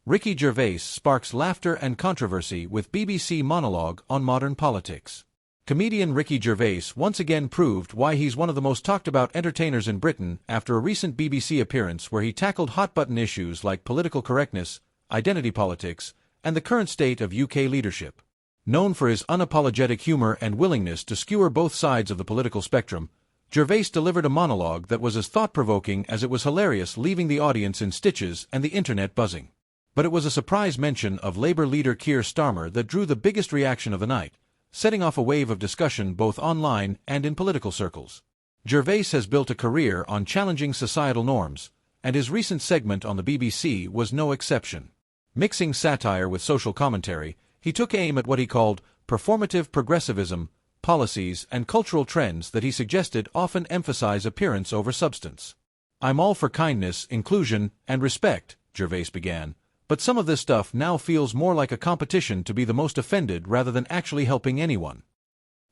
Ricky Gervais sparks laughter and controversy with BBC monologue on modern politics. Comedian Ricky Gervais once again proved why he's one of the most talked-about entertainers in Britain after a recent BBC appearance where he tackled hot-button issues like political correctness, identity politics, and the current state of UK leadership. Known for his unapologetic humor and willingness to skewer both sides of the political spectrum, Gervais delivered a monologue that was as thought-provoking as it was hilarious, leaving the audience in stitches and the internet buzzing. But it was a surprise mention of Labour leader Keir Starmer that drew the biggest reaction of the night, setting off a wave of discussion both online and in political circles. Gervais has built a career on challenging societal norms, and his recent segment on the BBC was no exception. Mixing satire with social commentary, he took aim at what he called performative progressivism, policies and cultural trends that he suggested often emphasize appearance over substance. "I'm all for kindness, inclusion, and respect," Gervais began, "but some of this stuff now feels more like a competition to be the most offended rather than actually helping anyone."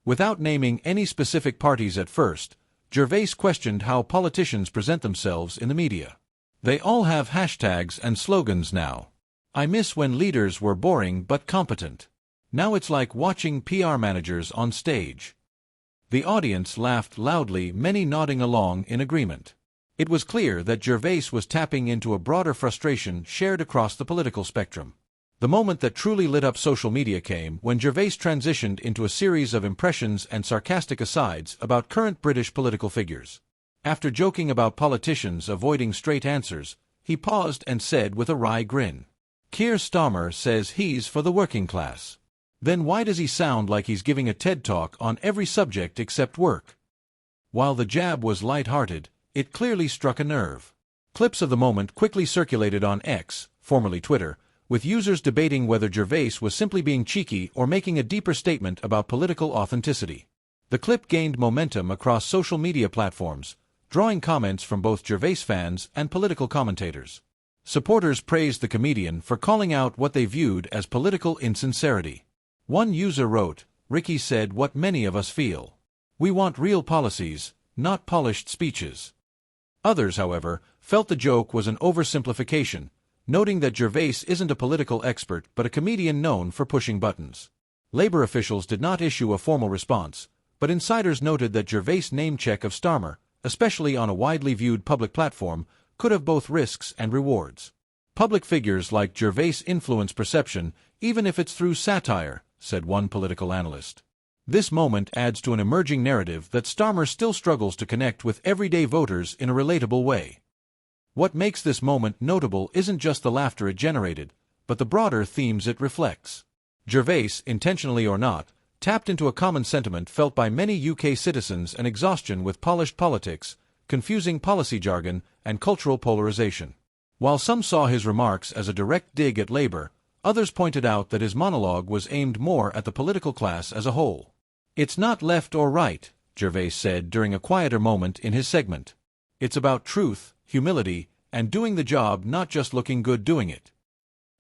Without naming any specific parties at first, Gervais questioned how politicians present themselves in the media. "They all have hashtags and slogans now. I miss when leaders were boring but competent. Now it's like watching PR managers on stage." The audience laughed loudly, many nodding along in agreement. It was clear that Gervais was tapping into a broader frustration shared across the political spectrum. The moment that truly lit up social media came when Gervais transitioned into a series of impressions and sarcastic asides about current British political figures. After joking about politicians avoiding straight answers, he paused and said with a wry grin, "Keir Starmer says he's for the working class. Then why does he sound like he's giving a TED Talk on every subject except work?" While the jab was light-hearted, it clearly struck a nerve. Clips of the moment quickly circulated on X, formerly Twitter, with users debating whether Gervais was simply being cheeky or making a deeper statement about political authenticity. The clip gained momentum across social media platforms, drawing comments from both Gervais fans and political commentators. Supporters praised the comedian for calling out what they viewed as political insincerity. One user wrote, "Ricky said what many of us feel. We want real policies, not polished speeches." Others, however, felt the joke was an oversimplification, noting that Gervais isn't a political expert but a comedian known for pushing buttons. Labour officials did not issue a formal response, but insiders noted that Gervais' name-check of Starmer, especially on a widely viewed public platform, could have both risks and rewards. "Public figures like Gervais influence perception, even if it's through satire," said one political analyst. This moment adds to an emerging narrative that Starmer still struggles to connect with everyday voters in a relatable way. What makes this moment notable isn't just the laughter it generated, but the broader themes it reflects. Gervais, intentionally or not, tapped into a common sentiment felt by many UK citizens: an exhaustion with polished politics, confusing policy jargon, and cultural polarization. While some saw his remarks as a direct dig at Labour, others pointed out that his monologue was aimed more at the political class as a whole. "It's not left or right," Gervais said during a quieter moment in his segment. "It's about truth, humility, and doing the job, not just looking good doing it."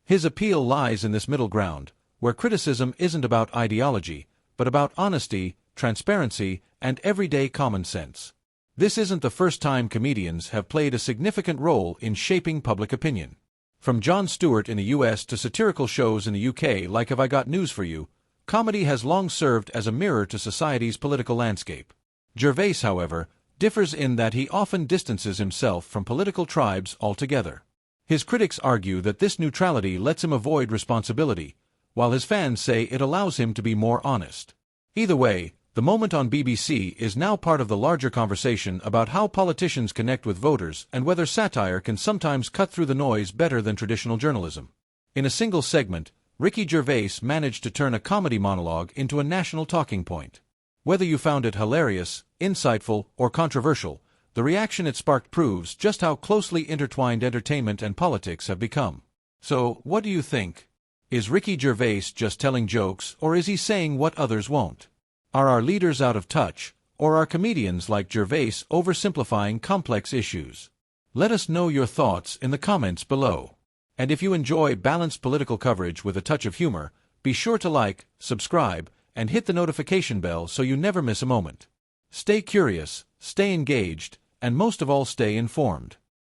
His appeal lies in this middle ground, where criticism isn't about ideology, but about honesty, transparency, and everyday common sense. This isn't the first time comedians have played a significant role in shaping public opinion. From Jon Stewart in the US to satirical shows in the UK like Have I Got News for You, comedy has long served as a mirror to society's political landscape. Gervais, however, differs in that he often distances himself from political tribes altogether. His critics argue that this neutrality lets him avoid responsibility, while his fans say it allows him to be more honest. Either way, the moment on BBC is now part of the larger conversation about how politicians connect with voters and whether satire can sometimes cut through the noise better than traditional journalism. In a single segment, Ricky Gervais managed to turn a comedy monologue into a national talking point. Whether you found it hilarious, insightful, or controversial, the reaction it sparked proves just how closely intertwined entertainment and politics have become. So, what do you think? Is Ricky Gervais just telling jokes, or is he saying what others won't? Are our leaders out of touch, or are comedians like Gervais oversimplifying complex issues? Let us know your thoughts in the comments below. And if you enjoy balanced political coverage with a touch of humor, be sure to like, subscribe, and hit the notification bell so you never miss a moment. Stay curious, stay engaged, and most of all stay informed.